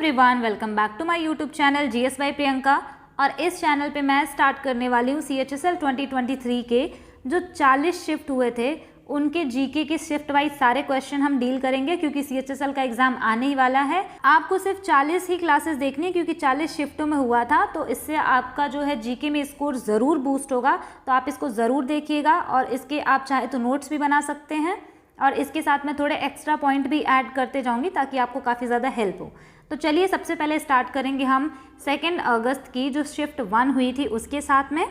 Everyone, welcome back to my YouTube channel GS by Priyanka. और इस channel पे मैं स्टार्ट करने वाली हूँ CHSL 2023 के जो 40 शिफ्ट हुए थे उनके जीके के शिफ्ट वाइज सारे क्वेश्चन हम डील करेंगे, क्योंकि CHSL का एग्जाम आने ही वाला है। आपको सिर्फ 40 ही क्लासेस देखनी है, क्योंकि 40 शिफ्टों में हुआ था, तो इससे आपका जो है जीके में स्कोर ज़रूर बूस्ट होगा। तो आप इसको ज़रूर देखिएगा और इसके आप चाहे तो नोट्स भी बना सकते हैं, और इसके साथ में थोड़े एक्स्ट्रा पॉइंट भी ऐड करते जाऊंगी ताकि आपको काफ़ी ज़्यादा हेल्प हो। तो चलिए सबसे पहले स्टार्ट करेंगे हम 2 अगस्त की जो शिफ्ट 1 हुई थी उसके साथ में।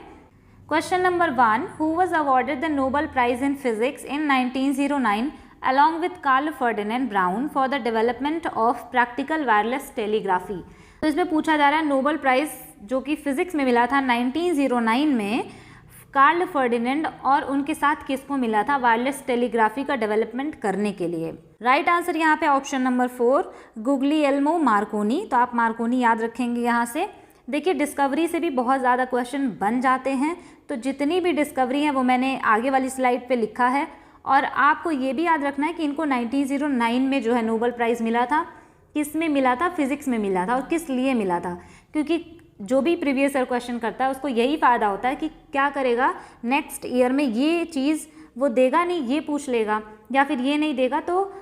Question number 1, who was awarded the Nobel prize in physics in 1909 along with Karl Ferdinand Braun for the development of practical wireless telegraphy. तो इसमें पूछा जा रहा है नोबेल प्राइज जो कि फिजिक्स में मिला था 1909 में कार्ल फर्डिनेंड और उनके साथ किसको मिला था वायरलेस टेलीग्राफी का डेवलपमेंट करने के लिए। राइट आंसर यहाँ पे ऑप्शन नंबर 4 गुग्लिएल्मो मार्कोनी। तो आप मार्कोनी याद रखेंगे यहाँ से। देखिए डिस्कवरी से भी बहुत ज़्यादा क्वेश्चन बन जाते हैं, तो जितनी भी डिस्कवरी है वो मैंने आगे वाली स्लाइड पे लिखा है। और आपको ये भी याद रखना है कि इनको 1909 में जो है नोबेल प्राइज़ मिला था। किस में मिला था? फिजिक्स में मिला था। और किस लिए मिला था? क्योंकि जो भी प्रीवियस ईयर क्वेश्चन करता है उसको यही फ़ायदा होता है कि क्या करेगा नेक्स्ट ईयर में ये चीज़ वो देगा नहीं, ये पूछ लेगा, या फिर ये नहीं देगा। तो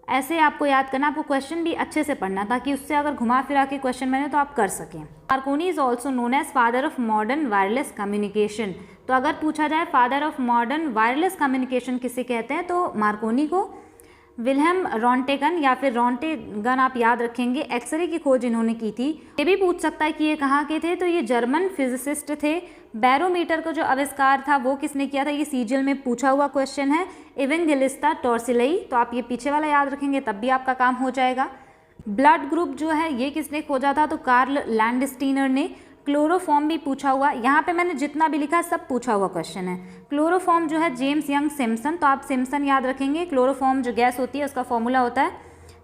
ऐसे आपको याद करना, आपको क्वेश्चन भी अच्छे से पढ़ना ताकि उससे अगर घुमा फिरा के क्वेश्चन बने तो आप कर सकें। Marconi is also known as father of modern wireless communication. तो अगर पूछा जाए father of modern wireless communication किसे कहते हैं, तो मार्कोनी को। विल्हेम रॉन्टेगन या फिर रॉन्टेगन आप याद रखेंगे, एक्सरे की खोज इन्होंने की थी। ये भी पूछ सकता है कि ये कहाँ के थे, तो ये जर्मन फिजिसिस्ट थे। बैरोमीटर का जो आविष्कार था वो किसने किया था, ये सीजीएल में पूछा हुआ क्वेश्चन है। इवेंजेलिस्टा टॉर्सिलाई। तो आप ये पीछे वाला याद रखेंगे तब भी आपका काम हो जाएगा। ब्लड ग्रुप जो है ये किसने खोजा था, तो कार्ल लैंडस्टीनर ने। क्लोरोफॉर्म भी पूछा हुआ, यहाँ पे मैंने जितना भी लिखा है सब पूछा हुआ क्वेश्चन है। क्लोरोफॉर्म जो है जेम्स यंग सिम्पसन। तो आप सिम्पसन याद रखेंगे। क्लोरोफॉर्म जो गैस होती है उसका फॉर्मूला होता है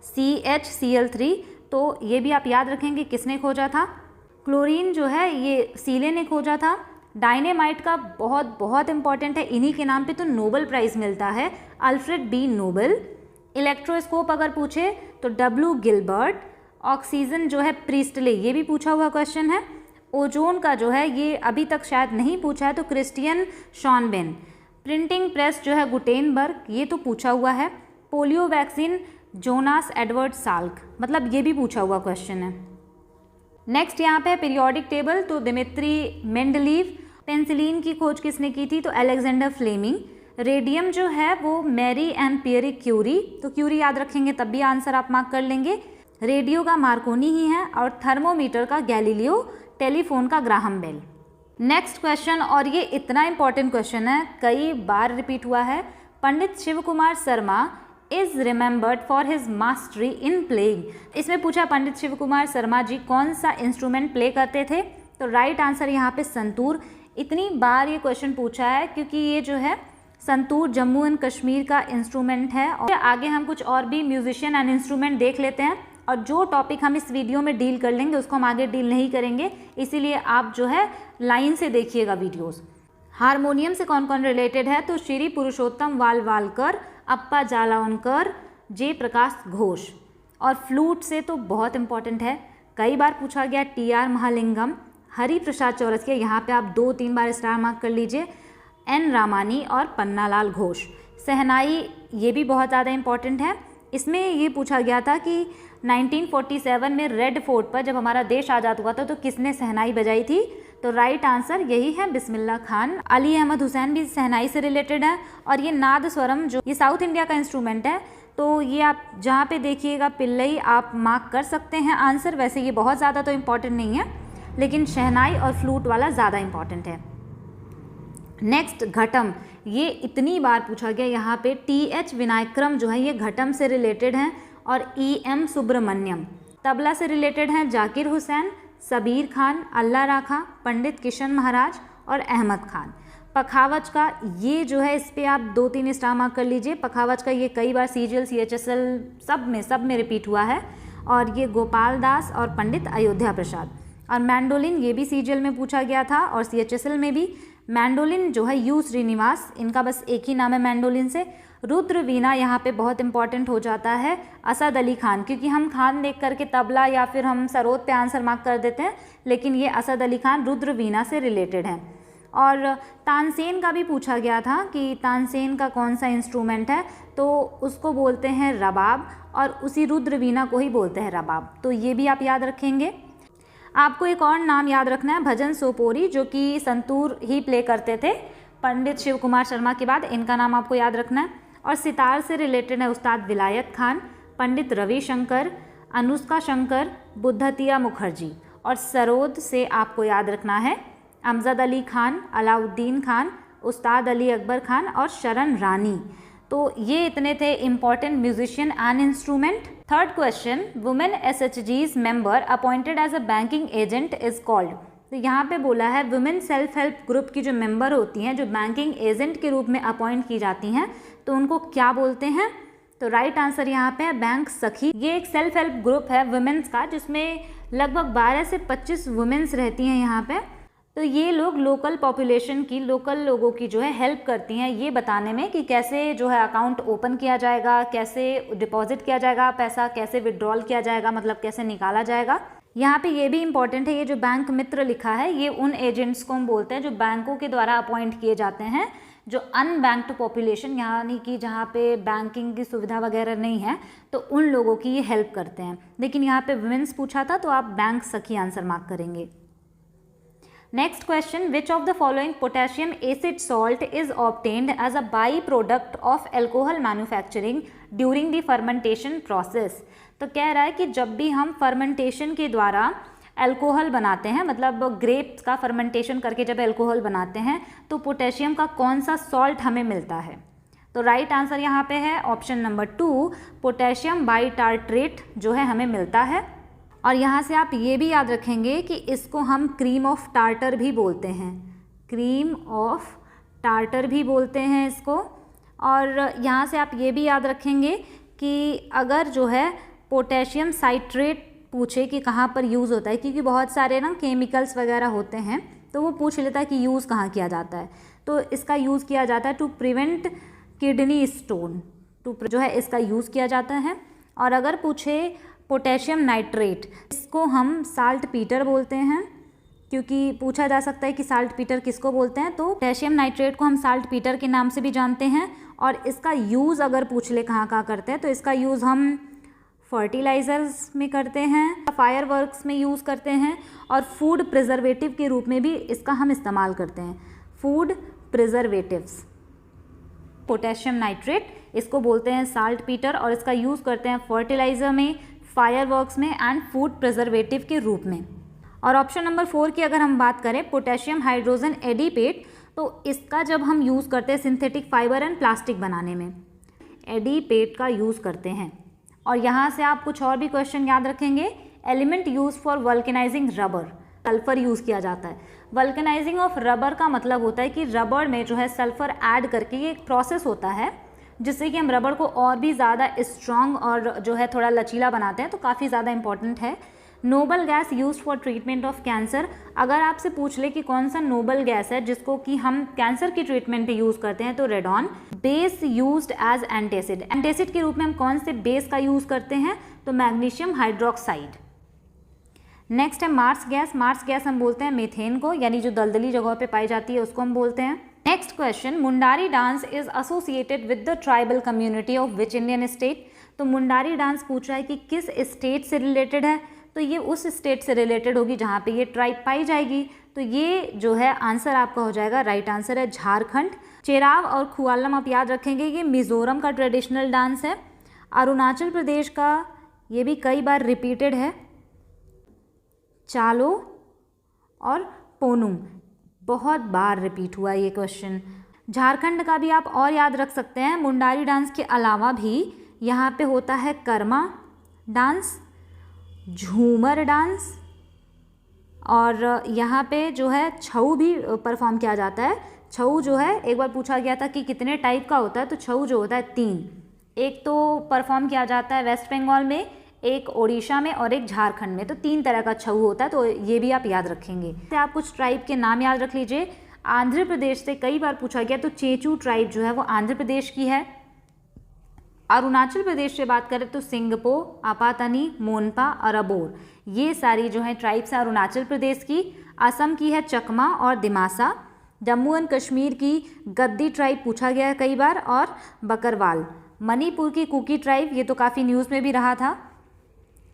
CHCl3। तो ये भी आप याद रखेंगे किसने खोजा था। क्लोरीन जो है ये सीले ने खोजा था। डायनेमाइट का बहुत बहुत इंपॉर्टेंट है, इन्हीं के नाम पे तो नोबेल प्राइज़ मिलता है, अल्फ्रेड बी नोबेल। इलेक्ट्रोस्कोप अगर पूछे तो W गिलबर्ट। ऑक्सीजन जो है प्रीस्टले, ये भी पूछा हुआ क्वेश्चन है। ओजोन का जो है ये अभी तक शायद नहीं पूछा है, तो क्रिस्टियन शॉनबेन। प्रिंटिंग प्रेस जो है गुटेनबर्ग, ये तो पूछा हुआ है। Polio vaccine Jonas Edward Salk, मतलब ये भी पूछा हुआ क्वेश्चन है। नेक्स्ट यहाँ पे पीरियोडिक टेबल, तो दिमित्री मेंडलीव। पेंसिलिन की खोज किसने की थी, तो अलेक्जेंडर फ्लेमिंग। रेडियम जो है वो मैरी एंड पियरे क्यूरी। तो क्यूरी याद रखेंगे तब भी आंसर आप मार्क कर लेंगे। रेडियो का मार्कोनी ही है, और थर्मोमीटर का गैलीलियो, टेलीफोन का ग्राहम बेल। नेक्स्ट क्वेश्चन, और ये इतना इंपॉर्टेंट क्वेश्चन है, कई बार रिपीट हुआ है। Pandit Shiv Kumar Sharma is remembered for his mastery in playing. इसमें पूछा पंडित शिव कुमार शर्मा जी कौन सा इंस्ट्रूमेंट प्ले करते थे, तो राइट आंसर यहाँ पे संतूर। इतनी बार ये क्वेश्चन पूछा है क्योंकि ये जो है संतूर जम्मू एंड कश्मीर का इंस्ट्रूमेंट है। और आगे हम कुछ और भी म्यूजिशियन एंड इंस्ट्रूमेंट देख लेते हैं, और जो टॉपिक हम इस वीडियो में डील कर लेंगे उसको हम आगे डील नहीं करेंगे, इसीलिए आप जो है लाइन से देखिएगा वीडियोस। हारमोनियम से कौन कौन रिलेटेड है, तो श्री पुरुषोत्तम वालवालकर, अप्पा जालौनकर, जय प्रकाश घोष। और फ्लूट से तो बहुत इंपॉर्टेंट है, कई बार पूछा गया, TR महालिंगम, हरि प्रसाद चौरसिया, यहाँ पे आप 2-3 बार स्टार मार्क कर लीजिए, N रामानी और पन्नालाल घोष। शहनाई ये भी बहुत ज़्यादा इंपॉर्टेंट है। इसमें ये पूछा गया था कि 1947 में रेड फोर्ट पर जब हमारा देश आज़ाद हुआ था तो किसने शहनाई बजाई थी, तो राइट आंसर यही है बिस्मिल्लाह खान। अली अहमद हुसैन भी शहनाई से रिलेटेड है। और ये नाद स्वरम जो ये साउथ इंडिया का इंस्ट्रूमेंट है, तो ये आप जहाँ पे देखिएगा पिल्लई आप मार्क कर सकते हैं आंसर। वैसे ये बहुत ज़्यादा तो इम्पॉर्टेंट नहीं है, लेकिन शहनाई और फ्लूट वाला ज़्यादा इम्पॉर्टेंट है। नेक्स्ट घटम, ये इतनी बार पूछा गया, यहाँ पे TH विनायक्रम जो है ये घटम से रिलेटेड हैं, और EM सुब्रमण्यम। तबला से रिलेटेड हैं जाकिर हुसैन, सबीर खान, अल्लाह राखा, पंडित किशन महाराज और अहमद खान। पखावज का ये जो है इस पर आप 2-3 स्टार मार्क कर लीजिए। पखावज का ये कई बार CGL CHSL सब में रिपीट हुआ है, और ये गोपाल दास और पंडित अयोध्या प्रसाद। और मैंडोलिन ये भी CGL में पूछा गया था और CHSL में भी। मैंडोलिन जो है यू श्रीनिवास, इनका बस एक ही नाम है मैंडोलिन से। रुद्र वीणा यहाँ पे बहुत इंपॉर्टेंट हो जाता है असद अली खान, क्योंकि हम खान देख करके तबला या फिर हम सरोद पे आंसर मार्क कर देते हैं, लेकिन ये असद अली खान रुद्र वीणा से रिलेटेड हैं। और तानसेन का भी पूछा गया था कि तानसेन का कौन सा इंस्ट्रूमेंट है, तो उसको बोलते हैं रबाब, और उसी रुद्र वीणा को ही बोलते हैं रबाब, तो ये भी आप याद रखेंगे। आपको एक और नाम याद रखना है, भजन सोपोरी, जो कि संतूर ही प्ले करते थे पंडित शिव कुमार शर्मा के बाद, इनका नाम आपको याद रखना है। और सितार से रिलेटेड है उस्ताद विलायत खान, पंडित रविशंकर, अनुष्का शंकर, बुद्धतिया मुखर्जी। और सरोद से आपको याद रखना है अमजद अली खान, अलाउद्दीन खान, उस्ताद अली अकबर खान और शरण रानी। तो ये इतने थे important musician and instrument. Third question, women SHG's member appointed as a banking agent is called. तो यहाँ पे बोला है वुमेन सेल्फ हेल्प ग्रुप की जो मेंबर होती हैं, जो बैंकिंग एजेंट के रूप में अपॉइंट की जाती हैं, तो उनको क्या बोलते हैं? तो राइट आंसर यहाँ पे है बैंक सखी। ये एक सेल्फ हेल्प ग्रुप है वुमेन्स का, जिसमें लगभग 12 से 25 वुमेन्स रहती हैं यहाँ पे। तो ये लोग लोकल पॉपुलेशन की, लोकल लोगों की जो है हेल्प करती हैं ये बताने में कि कैसे जो है अकाउंट ओपन किया जाएगा, कैसे डिपॉजिट किया जाएगा पैसा, कैसे विड्रॉल किया जाएगा, मतलब कैसे निकाला जाएगा। यहाँ पे ये भी इम्पॉर्टेंट है, ये जो बैंक मित्र लिखा है ये उन एजेंट्स को हम बोलते हैं जो बैंकों के द्वारा अपॉइंट किए जाते हैं, जो अनबैंक्ड पॉपुलेशन यानी कि जहाँ पे बैंकिंग की सुविधा वगैरह नहीं है, तो उन लोगों की ये हेल्प करते हैं। लेकिन यहाँ पे वुमेन्स पूछा था तो आप बैंक सखी आंसर मार्क करेंगे। Next question, which of the following potassium acid salt is obtained as a by product of alcohol manufacturing during the fermentation process. तो कह रहा है कि जब भी हम फर्मेंटेशन के द्वारा अल्कोहल बनाते हैं, मतलब ग्रेप्स का फर्मेंटेशन करके जब अल्कोहल बनाते हैं, तो पोटेशियम का कौन सा सॉल्ट हमें मिलता है? तो राइट आंसर यहाँ पे है ऑप्शन नंबर 2, पोटेशियम बाइटार्ट्रेट जो है हमें मिलता है। और यहाँ से आप ये भी याद रखेंगे कि इसको हम क्रीम ऑफ टार्टर भी बोलते हैं, क्रीम ऑफ टार्टर भी बोलते हैं इसको। और यहाँ से आप ये भी याद रखेंगे कि अगर जो है पोटेशियम साइट्रेट पूछे कि कहाँ पर यूज़ होता है, क्योंकि बहुत सारे ना केमिकल्स वगैरह होते हैं, तो वो पूछ लेता है कि यूज़ कहाँ किया जाता है। तो इसका यूज़ किया जाता है टू प्रिवेंट किडनी स्टोन, जो है इसका यूज़ किया जाता है। और अगर पूछे पोटेशियम नाइट्रेट, इसको हम साल्ट पीटर बोलते हैं, क्योंकि पूछा जा सकता है कि साल्ट पीटर किसको बोलते हैं, तो पोटेशियम नाइट्रेट को हम साल्ट पीटर के नाम से भी जानते हैं। और इसका यूज़ अगर पूछ ले कहाँ कहाँ करते हैं, तो इसका यूज़ हम फर्टिलाइज़र्स में करते हैं, फायर वर्क्स में यूज़ करते हैं, और फूड प्रिजर्वेटिव के रूप में भी इसका हम इस्तेमाल करते हैं, फूड प्रिजर्वेटिव्स। पोटेशियम नाइट्रेट इसको बोलते हैं साल्ट पीटर, और इसका यूज़ करते हैं फर्टिलाइज़र में, फायर वर्क्स में एंड फूड प्रिजर्वेटिव के रूप में। और ऑप्शन नंबर 4 की अगर हम बात करें, पोटेशियम हाइड्रोजन एडिपेट, तो इसका जब हम यूज़ करते हैं सिंथेटिक फाइबर एंड प्लास्टिक बनाने में, एडिपेट का यूज़ करते हैं। और यहाँ से आप कुछ और भी क्वेश्चन याद रखेंगे, element use for vulcanising rubber, sulphur use किया जाता है। वल्केनाइजिंग ऑफ रबर का मतलब होता है कि रबर में जो है सल्फर ऐड करके, ये एक प्रोसेस होता है जिससे कि हम रबर को और भी ज़्यादा स्ट्रॉन्ग और जो है थोड़ा लचीला बनाते हैं, तो काफ़ी ज़्यादा इंपॉर्टेंट है। Noble gas use for treatment of cancer, अगर आपसे पूछ ले कि कौन सा नोबल गैस है जिसको कि हम कैंसर की ट्रीटमेंट में यूज़ करते हैं, तो radon. Base used as antacid, antacid के रूप में हम कौन से बेस का यूज़ करते हैं, तो मैग्नीशियम हाइड्रोक्साइड। नेक्स्ट है मार्स गैस, मार्स गैस हम बोलते हैं मीथेन को, यानी जो दलदली जगहों पे पाई जाती है उसको हम बोलते हैं। Next question, Mundari dance is associated with the tribal community of which Indian state. तो मुंडारी डांस पूछ रहा है कि किस स्टेट से रिलेटेड है, तो ये उस स्टेट से रिलेटेड होगी जहाँ पे ये ट्राइब पाई जाएगी। तो ये जो है आंसर आपका हो जाएगा, राइट आंसर है झारखंड। चेराव और खुआलम आप याद रखेंगे, ये मिज़ोरम का ट्रेडिशनल डांस है। अरुणाचल प्रदेश का ये भी कई बार रिपीटेड है, चालो और पोनुंग, बहुत बार रिपीट हुआ ये क्वेश्चन। झारखंड का भी आप और याद रख सकते हैं, मुंडारी डांस के अलावा भी यहाँ पे होता है कर्मा डांस, झूमर डांस, और यहाँ पे जो है छऊ भी परफॉर्म किया जाता है। छऊ जो है, एक बार पूछा गया था कि कितने टाइप का होता है, तो छऊ जो होता है 3, एक तो परफॉर्म किया जाता है वेस्ट बंगाल में, एक ओडिशा में और एक झारखंड में, तो 3 तरह का छऊ होता है, तो ये भी आप याद रखेंगे। तो आप कुछ ट्राइब के नाम याद रख लीजिए, आंध्र प्रदेश से कई बार पूछा गया, तो चेचू ट्राइब जो है वो आंध्र प्रदेश की है। अरुणाचल प्रदेश से बात करें तो सिंगपो, आपातानी, मोनपा और अबोर, ये सारी जो है ट्राइब्स है अरुणाचल प्रदेश की। असम की है चकमा और दिमासा। जम्मू एंड कश्मीर की गद्दी ट्राइब पूछा गया है कई बार, और बकरवाल। मणिपुर की कुकी ट्राइब, ये तो काफ़ी न्यूज़ में भी रहा था।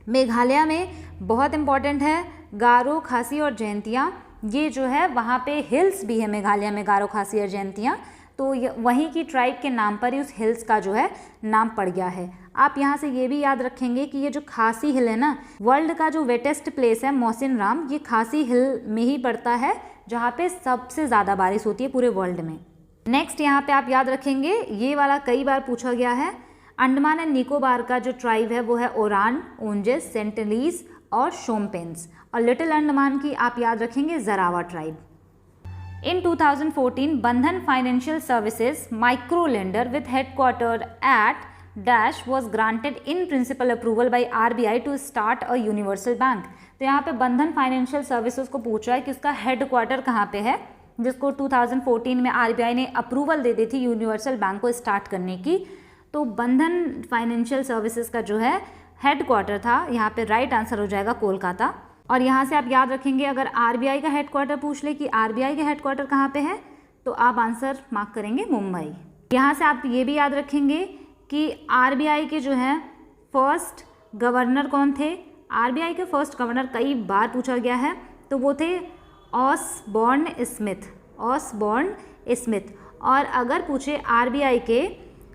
मेघालय में बहुत इंपॉर्टेंट है गारो, खासी और जयंतिया, ये जो है वहाँ पे हिल्स भी है मेघालय में, गारो, खासी और जयंतिया, तो वहीं की ट्राइब के नाम पर ही उस हिल्स का जो है नाम पड़ गया है। आप यहाँ से ये भी याद रखेंगे कि ये जो खासी हिल है ना, वर्ल्ड का जो वेटेस्ट प्लेस है मौसिनराम, ये खासी हिल में ही पड़ता है, जहाँ पे सबसे ज़्यादा बारिश होती है पूरे वर्ल्ड में। नेक्स्ट यहाँ पे आप याद रखेंगे, ये वाला कई बार पूछा गया है, अंडमान एंड निकोबार का जो ट्राइब है वो है ओरान, ओंजेस, सेंटलीज और शोम्पेन्स। और लिटिल अंडमान की आप याद रखेंगे जरावा tribe. In 2014, Bandhan Financial Services microlender with headquartered at Dash was granted in principle approval by RBI to start a universal bank। तो यहाँ पे बंधन फाइनेंशियल सर्विसेज को पूछा है कि उसका हेडक्वार्टर कहाँ पे है, जिसको 2014 में RBI ने अप्रूवल दे दी थी यूनिवर्सल बैंक को स्टार्ट करने की। तो बंधन फाइनेंशियल सर्विसेज का जो है हेडक्वार्टर था, यहाँ पे राइट आंसर हो जाएगा कोलकाता। और यहाँ से आप याद रखेंगे, अगर RBI का हेडक्वार्टर पूछ ले कि RBI का हेडक्वार्टर कहाँ पे है, तो आप आंसर मार्क करेंगे मुंबई। यहाँ से आप ये भी याद रखेंगे कि RBI के जो है फर्स्ट गवर्नर कौन थे। RBI के फर्स्ट गवर्नर कई बार पूछा गया है, तो वो थे ऑसबॉर्न स्मिथ, ऑसबॉर्न स्मिथ। और अगर पूछे RBI के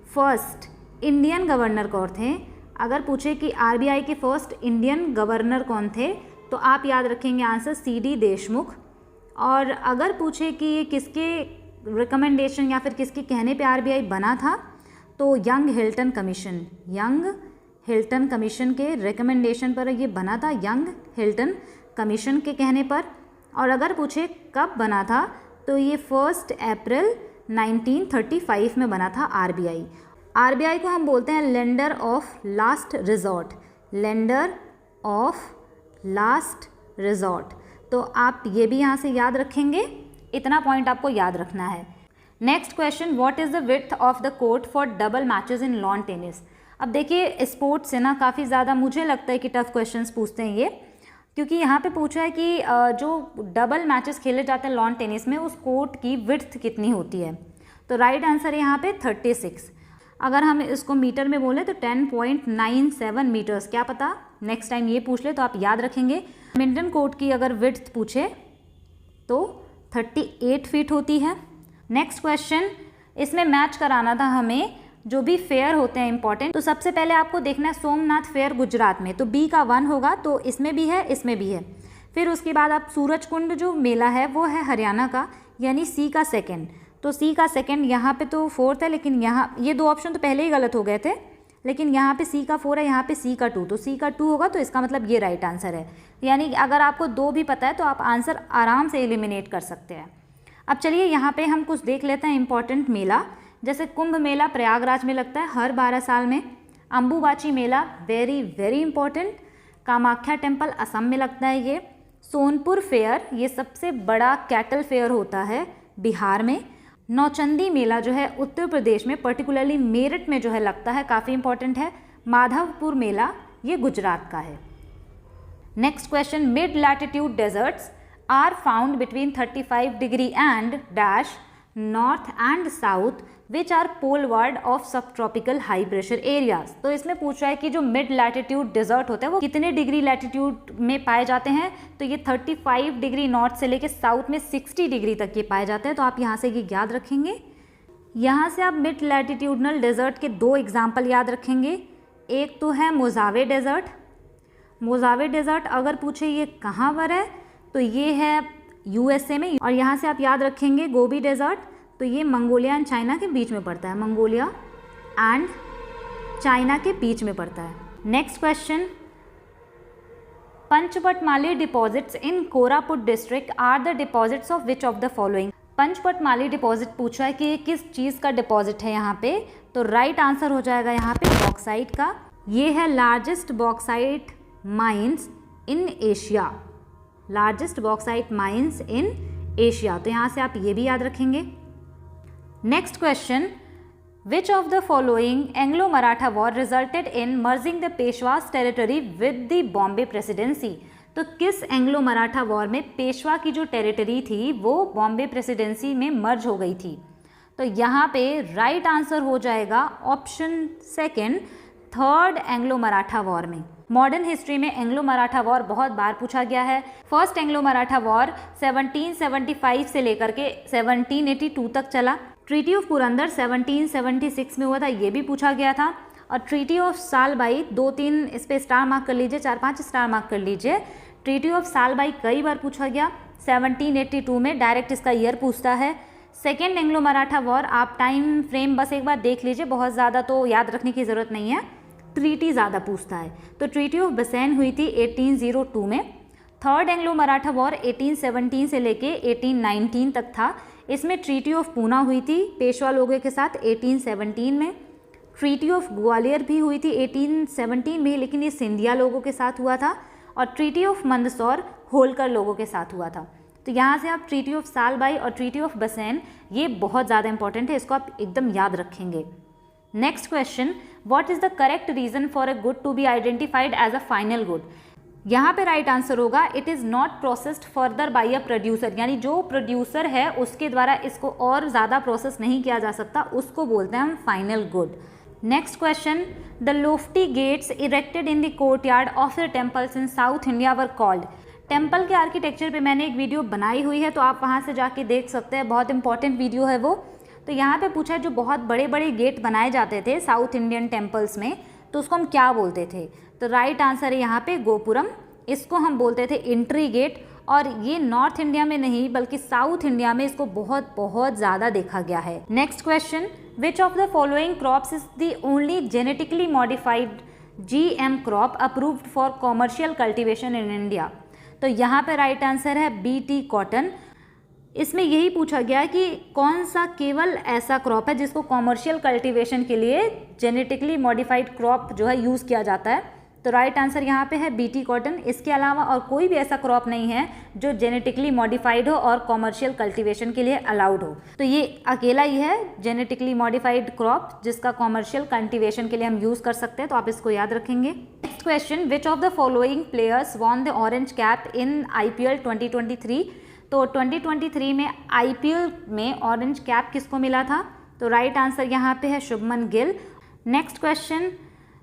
फर्स्ट इंडियन गवर्नर कौन थे, अगर पूछे कि RBI के फर्स्ट इंडियन गवर्नर कौन थे, तो आप याद रखेंगे आंसर CD देशमुख। और अगर पूछे कि ये किसके रिकमेंडेशन या फिर किसके कहने पे RBI बना था, तो young Hilton commission, young Hilton commission के रिकमेंडेशन पर ये बना था, यंग हिल्टन कमीशन के कहने पर। और अगर पूछे कब बना था, तो ये 1 अप्रैल 1935 में बना था RBI। RBI को हम बोलते हैं lender of last resort, lender of last resort. तो आप ये भी यहाँ से याद रखेंगे, इतना पॉइंट आपको याद रखना है। Next question, what is the width of the court for double matches in lawn tennis. अब देखिए स्पोर्ट्स से ना काफ़ी ज़्यादा मुझे लगता है कि टफ क्वेश्चंस पूछते हैं ये, क्योंकि यहाँ पे पूछा है कि जो डबल मैचेस खेले जाते हैं लॉन टेनिस में, उस कोर्ट की विड्थ कितनी होती है। तो राइट आंसर है यहाँ पे 36। अगर हम इसको मीटर में बोले तो 10.97 मीटर्स, क्या पता नेक्स्ट टाइम ये पूछ ले तो आप याद रखेंगे। बैडमिंटन कोर्ट की अगर विड्थ पूछे तो 38 फीट होती है। नेक्स्ट क्वेश्चन, इसमें मैच कराना था हमें जो भी फेयर होते हैं इंपॉर्टेंट। तो सबसे पहले आपको देखना है सोमनाथ फेयर गुजरात में, तो B का 1 होगा, तो इसमें भी है, इसमें भी है। फिर उसके बाद आप सूरज कुंड जो मेला है वो है हरियाणा का, यानी C का 2, तो C का 2 यहाँ पे तो 4th है, लेकिन यहाँ ये 2 ऑप्शन तो पहले ही गलत हो गए थे, लेकिन यहाँ पे C का 4 है, यहाँ पे C का 2, तो C का 2 होगा, तो इसका मतलब ये राइट आंसर है। यानी अगर आपको 2 भी पता है तो आप आंसर आराम से एलिमिनेट कर सकते हैं। अब चलिए यहाँ पे हम कुछ देख लेते हैं इंपॉर्टेंट मेला। जैसे कुंभ मेला प्रयागराज में लगता है हर 12 साल में। Ambubachi Mela very very important, Kamakhya temple Assam में लगता है ये। सोनपुर फेयर ये सबसे बड़ा कैटल फेयर होता है बिहार में। नौचंदी मेला जो है उत्तर प्रदेश में, पर्टिकुलरली मेरठ में जो है लगता है, काफ़ी इंपॉर्टेंट है। माधवपुर मेला ये गुजरात का है। Next question, mid latitude deserts are found between 35 degree and dash north and south which are poleward of subtropical high pressure areas. तो इसमें पूछ रहा है कि जो मिड लैटिट्यूड डेजर्ट होता है वो कितने डिग्री लैटिट्यूड में पाए जाते हैं। तो ये 35 डिग्री नॉर्थ से लेके साउथ में 60 डिग्री तक ये पाए जाते हैं। तो आप यहाँ से ये याद रखेंगे। यहाँ से आप मिड लैटिट्यूडनल डेजर्ट के 2 एग्जाम्पल याद रखेंगे। एक तो है मोजावे डेजर्ट। मोजावे डेजर्ट अगर पूछे ये कहाँ पर है, तो ये है USA में। और यहाँ से आप याद रखेंगे गोबी डेजर्ट, तो ये मंगोलिया एंड चाइना के बीच में पड़ता है, मंगोलिया एंड चाइना के बीच में पड़ता है। Next question, Panchpatmali deposits in Koraput district are the deposits of which of the following. Panchpatmali deposit पूछा है कि किस चीज़ का डिपॉजिट है यहाँ पे, तो राइट आंसर हो जाएगा यहाँ पे बॉक्साइट का। ये है largest bauxite mines in Asia, largest bauxite mines in Asia. तो यहाँ से आप ये भी याद रखेंगे। Next question, which of the following Anglo Maratha war resulted in merging the Peshwas territory with the Bombay presidency. तो किस एंग्लो मराठा वॉर में पेशवा की जो टेरिटरी थी वो बॉम्बे प्रेसिडेंसी में मर्ज हो गई थी। तो यहाँ पे राइट आंसर हो जाएगा option second, third Anglo Maratha war में। मॉडर्न हिस्ट्री में एंग्लो मराठा वॉर बहुत बार पूछा गया है। फर्स्ट एंग्लो मराठा वॉर 1775 से लेकर के 1782 तक चला। ट्रीटी ऑफ पुरंदर 1776 में हुआ था, ये भी पूछा गया था। और ट्रीटी ऑफ सालबाई 2-3 इस पे स्टार मार्क कर लीजिए, 4-5 स्टार मार्क कर लीजिए। ट्रीटी ऑफ सालबाई कई बार पूछा गया। 1782 में डायरेक्ट इसका ईयर पूछता है। सेकेंड एंग्लो मराठा वॉर आप टाइम फ्रेम बस एक बार देख लीजिए, बहुत ज़्यादा तो याद रखने की ज़रूरत नहीं है, ट्रीटी ज़्यादा पूछता है। तो ट्रीटी ऑफ बसैन हुई थी 1802 में। थर्ड एंग्लो मराठा वॉर 1817 से लेके 1819 तक था। इसमें ट्रीटी ऑफ पूना हुई थी पेशवा लोगों के साथ 1817 में। ट्रीटी ऑफ ग्वालियर भी हुई थी 1817 में, लेकिन ये सिंधिया लोगों के साथ हुआ था। और ट्रीटी ऑफ मंदसौर होलकर लोगों के साथ हुआ था। तो यहाँ से आप ट्रीटी ऑफ सालबाई और ट्रीटी ऑफ बसैन, ये बहुत ज़्यादा इंपॉर्टेंट है, इसको आप एकदम याद रखेंगे। Next question, what is the correct reason for a good to be identified as a final good. यहाँ पे राइट आंसर होगा it is not processed further by a producer, यानी जो प्रोड्यूसर है उसके द्वारा इसको और ज़्यादा प्रोसेस नहीं किया जा सकता, उसको बोलते हैं हम final good. Next question, the lofty gates erected in the courtyard of the temples in South India were called. Temple के आर्किटेक्चर पे मैंने एक वीडियो बनाई हुई है, तो आप वहाँ से जाके देख सकते हैं, बहुत इंपॉर्टेंट वीडियो है वो। तो यहाँ पे पूछा है जो बहुत बड़े बड़े गेट बनाए जाते थे साउथ इंडियन टेम्पल्स में, तो उसको हम क्या बोलते थे। तो राइट आंसर है यहाँ पे गोपुरम, इसको हम बोलते थे एंट्री गेट। और ये नॉर्थ इंडिया में नहीं बल्कि साउथ इंडिया में इसको बहुत बहुत ज़्यादा देखा गया है। Next question, which of the following crops is the only genetically modified GM crop approved for commercial cultivation in India. तो यहाँ पे राइट आंसर है BT कॉटन। इसमें यही पूछा गया कि कौन सा केवल ऐसा क्रॉप है जिसको कॉमर्शियल कल्टीवेशन के लिए जेनेटिकली मॉडिफाइड क्रॉप जो है यूज़ किया जाता है। तो राइट आंसर यहाँ पे है BT कॉटन। इसके अलावा और कोई भी ऐसा क्रॉप नहीं है जो जेनेटिकली मॉडिफाइड हो और कॉमर्शियल कल्टीवेशन के लिए अलाउड हो। तो ये अकेला ही है जेनेटिकली मॉडिफाइड क्रॉप जिसका कॉमर्शियल कल्टीवेशन के लिए हम यूज़ कर सकते हैं, तो आप इसको याद रखेंगे। Next question, which of the following players won the orange cap in IPL 2023। तो 2023 में IPL में ऑरेंज कैप किसको मिला था। तो राइट आंसर यहाँ पे है Shubman Gill. Next question,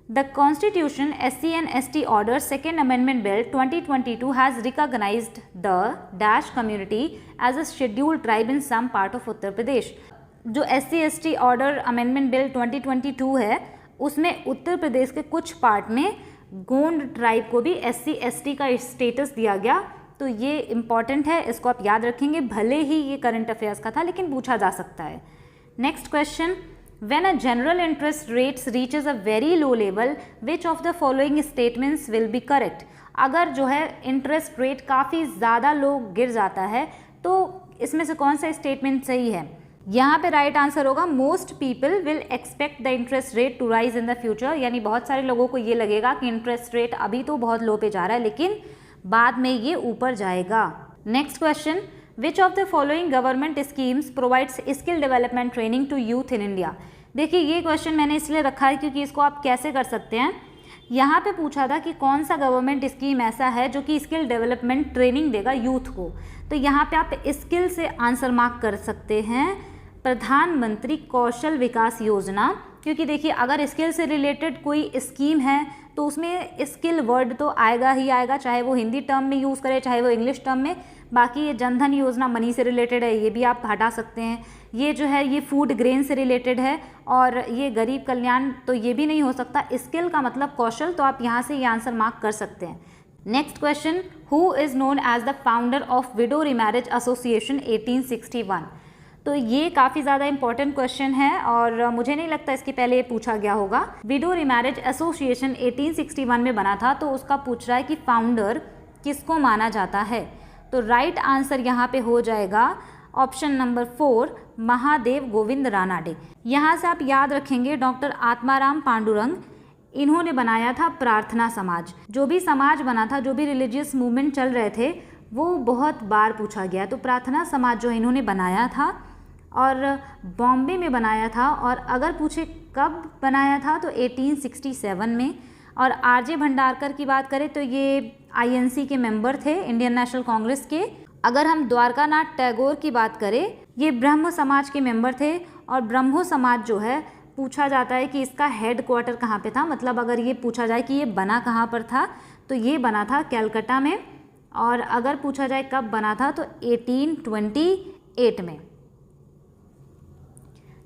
the constitution SC and ST order second amendment bill 2022 has recognised the dash community as a scheduled tribe in some part of Uttar Pradesh. जो SC ST order amendment bill 2022 है उसमें उत्तर प्रदेश के कुछ part में Gond tribe को भी SC ST का status दिया गया। तो ये इम्पॉर्टेंट है, इसको आप याद रखेंगे, भले ही ये करंट अफेयर्स का था लेकिन पूछा जा सकता है। Next question, when a general interest rates reaches a very low level which of the following statements will be correct. अगर जो है इंटरेस्ट रेट काफ़ी ज़्यादा लो गिर जाता है तो इसमें से कौन सा स्टेटमेंट सही है। यहाँ पे राइट आंसर होगा most people will expect the interest rate to rise in the future, यानी बहुत सारे लोगों को ये लगेगा कि इंटरेस्ट रेट अभी तो बहुत लो पे जा रहा है लेकिन बाद में ये ऊपर जाएगा। Next question, which of the following government schemes provides skill development training to youth in India. देखिए ये क्वेश्चन मैंने इसलिए रखा है क्योंकि इसको आप कैसे कर सकते हैं। यहाँ पे पूछा था कि कौन सा गवर्नमेंट स्कीम ऐसा है जो कि स्किल डेवलपमेंट ट्रेनिंग देगा यूथ को। तो यहाँ पे आप स्किल से आंसर मार्क कर सकते हैं प्रधानमंत्री कौशल विकास योजना, क्योंकि देखिए अगर स्किल से रिलेटेड कोई स्कीम है तो उसमें स्किल वर्ड तो आएगा ही आएगा, चाहे वो हिंदी टर्म में यूज़ करे चाहे वो इंग्लिश टर्म में। बाकी ये जनधन योजना मनी से रिलेटेड है, ये भी आप हटा सकते हैं। ये जो है ये फूड ग्रेन से रिलेटेड है और ये गरीब कल्याण, तो ये भी नहीं हो सकता। स्किल का मतलब कौशल, तो आप यहाँ से ये आंसर मार्क कर सकते हैं। Next question, who is known as the founder of widow remarriage association 1861। तो ये काफ़ी ज़्यादा इंपॉर्टेंट क्वेश्चन है और मुझे नहीं लगता इसके पहले ये पूछा गया होगा। विडो रिमैरिज एसोसिएशन 1861 में बना था, तो उसका पूछ रहा है कि फाउंडर किसको माना जाता है। तो राइट आंसर यहाँ पे हो जाएगा ऑप्शन नंबर 4 महादेव गोविंद रानाडे। यहाँ से आप याद रखेंगे डॉक्टर आत्माराम पांडुरंग, इन्होंने बनाया था प्रार्थना समाज। जो भी समाज बना था, जो भी रिलीजियस मूवमेंट चल रहे थे, वो बहुत बार पूछा गया। तो प्रार्थना समाज जो इन्होंने बनाया था और बॉम्बे में बनाया था, और अगर पूछे कब बनाया था तो 1867 में। और आरजे भंडारकर की बात करें तो ये आईएनसी के मेंबर थे, इंडियन नेशनल कांग्रेस के। अगर हम द्वारकानाथ टैगोर की बात करें, ये ब्रह्म समाज के मेंबर थे। और ब्रह्मो समाज जो है पूछा जाता है कि इसका हेड क्वार्टर कहाँ पे था, मतलब अगर ये पूछा जाए कि ये बना कहाँ पर था तो ये बना था कैलकाटा में। और अगर पूछा जाए कब बना था तो 1828 में।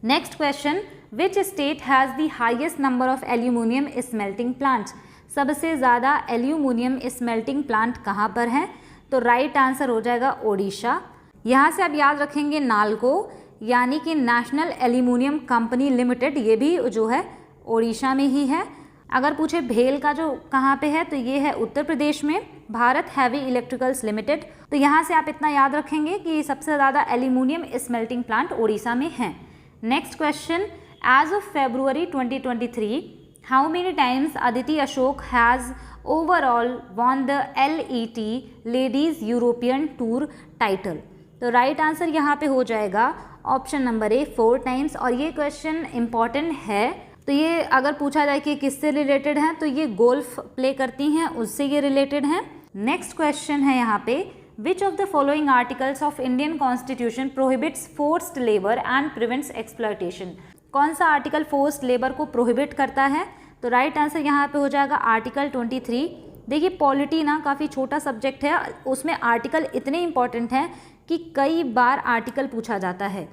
Next question, which state has the highest number of aluminium smelting plants? सबसे ज़्यादा एल्यूमिनियम स्मेल्टिंग प्लांट कहाँ पर हैं? तो राइट आंसर हो जाएगा ओडिशा। यहाँ से आप याद रखेंगे नालको, यानी कि नेशनल एल्यूमिनियम कंपनी लिमिटेड, ये भी जो है ओडिशा में ही है। अगर पूछे भेल का जो कहाँ पे है तो ये है उत्तर प्रदेश में, भारत हैवी इलेक्ट्रिकल्स लिमिटेड। तो यहाँ से आप इतना याद रखेंगे कि सबसे ज़्यादा एल्यूमिनियम स्मेल्टिंग प्लांट ओडिशा में हैं। Next question, as of February 2023, how many times Aditi Ashok has overall won the LET ladies European tour title? तो राइट आंसर यहाँ पे हो जाएगा ऑप्शन नंबर ए, 4 टाइम्स। और ये क्वेश्चन इम्पॉर्टेंट है, तो ये अगर पूछा जाए कि किससे रिलेटेड हैं तो ये गोल्फ प्ले करती हैं, उससे ये रिलेटेड हैं। नेक्स्ट क्वेश्चन है यहाँ पे, विच of the following articles of Indian constitution prohibits forced labour and prevents exploitation? कौन सा आर्टिकल फोर्स्ड लेबर को प्रोहिबिट करता है? तो राइट आंसर यहाँ पे हो जाएगा आर्टिकल 23। देखिए पॉलिटी ना काफ़ी छोटा सब्जेक्ट है, उसमें आर्टिकल इतने इंपॉर्टेंट हैं कि कई बार आर्टिकल पूछा जाता है।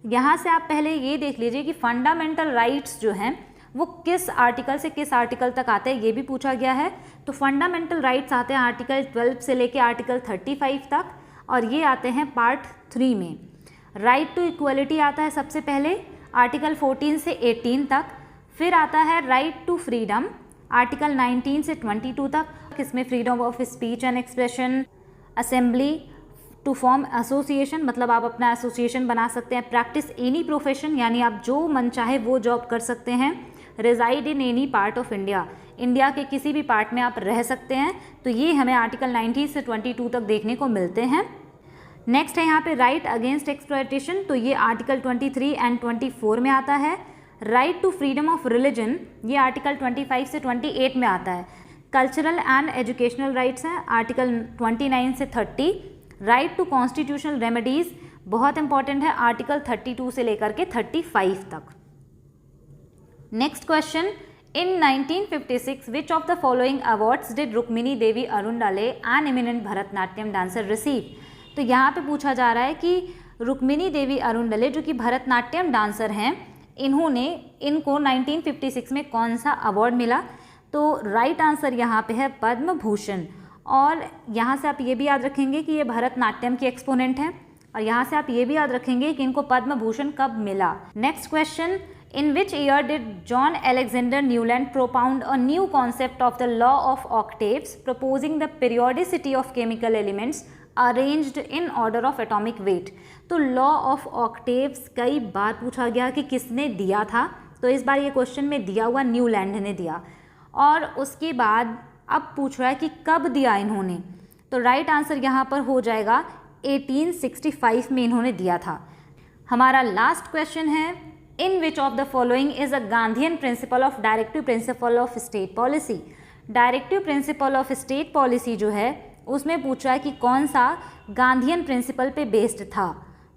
यहाँ से आप पहले ये देख लीजिए कि फंडामेंटल राइट्स जो हैं वो किस आर्टिकल से किस आर्टिकल तक आते हैं, ये भी पूछा गया है। तो फंडामेंटल राइट्स आते हैं आर्टिकल 12 से लेके आर्टिकल 35 तक, और ये आते हैं पार्ट 3 में। राइट टू इक्वलिटी आता है सबसे पहले आर्टिकल 14 से 18 तक, फिर आता है राइट टू फ्रीडम आर्टिकल 19 से 22 तक। इसमें freedom of speech and expression, assembly, to form association, मतलब आप अपना एसोसिएशन बना सकते हैं, प्रैक्टिस एनी प्रोफेशन, यानी आप जो मन चाहे वो जॉब कर सकते हैं, reside in any part of India, India के किसी भी पार्ट में आप रह सकते हैं। तो ये हमें आर्टिकल 19 से 22 तक देखने को मिलते हैं। नेक्स्ट है यहाँ पे राइट अगेंस्ट एक्सप्लॉयटेशन, तो ये आर्टिकल 23 एंड 24 में आता है। Right to freedom of religion, ये आर्टिकल 25 से 28 में आता है। कल्चरल एंड एजुकेशनल राइट्स हैं आर्टिकल 29 से 30। राइट टू कॉन्स्टिट्यूशनल रेमेडीज़ बहुत इंपॉर्टेंट है, आर्टिकल 32 से लेकर के 35 तक। Next question, in 1956 which of the following awards did Rukmini Devi Arundale an eminent Bharatanatyam dancer receive? तो यहाँ पे पूछा जा रहा है कि रुक्मिणी देवी अरुणडाले जो कि भरतनाट्यम डांसर हैं, इनको 1956 में कौन सा अवार्ड मिला? तो राइट आंसर यहाँ पे है पद्म भूषण। और यहाँ से आप ये भी याद रखेंगे कि ये भरतनाट्यम की एक्सपोनेंट हैं, और यहाँ से आप ये भी याद रखेंगे कि इनको पद्म भूषण कब मिला। Next question, in which year did John Alexander Newland propound a new concept of the law of octaves proposing the periodicity of chemical elements arranged in order of atomic weight? तो लॉ ऑफ ऑक्टेव्स कई बार पूछा गया कि किसने दिया था, तो इस बार ये क्वेश्चन में दिया हुआ न्यूलैंड ने दिया। और उसके बाद अब पूछ रहा है कि कब दिया इन्होंने, तो राइट आंसर यहाँ पर हो जाएगा 1865 में इन्होंने दिया था। हमारा लास्ट क्वेश्चन है, in which of the following is a Gandhian principle of directive principle of state policy? Directive principle of state policy जो है उसमें पूछ रहा है कि कौन सा गांधीयन प्रिंसिपल पे बेस्ड था।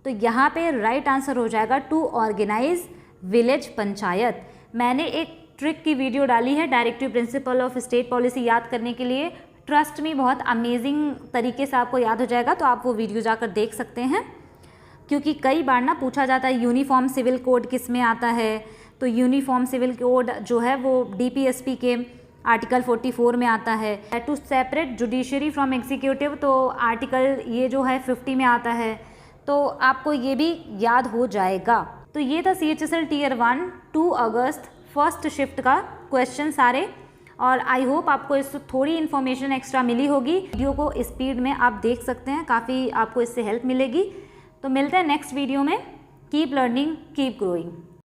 तो यहाँ पे राइट आंसर हो जाएगा टू ऑर्गेनाइज विलेज पंचायत। मैंने एक ट्रिक की वीडियो डाली है directive principle of state policy याद करने के लिए, ट्रस्ट में बहुत अमेजिंग तरीके से आपको याद हो जाएगा, तो आप वो वीडियो जाकर देख सकते हैं। क्योंकि कई बार ना पूछा जाता है यूनिफॉर्म सिविल कोड किस में आता है, तो यूनिफॉर्म सिविल कोड जो है वो DPSP के आर्टिकल 44 में आता है। To separate judiciary from executive, तो आर्टिकल ये जो है 50 में आता है, तो आपको ये भी याद हो जाएगा। तो ये था CHSL Tier 1 2 अगस्त फर्स्ट शिफ्ट का क्वेश्चन सारे, और आई होप आपको इससे थोड़ी इन्फॉर्मेशन एक्स्ट्रा मिली होगी। वीडियो को स्पीड में आप देख सकते हैं, काफ़ी आपको इससे हेल्प मिलेगी। तो मिलते हैं नेक्स्ट वीडियो में। Keep learning, keep growing.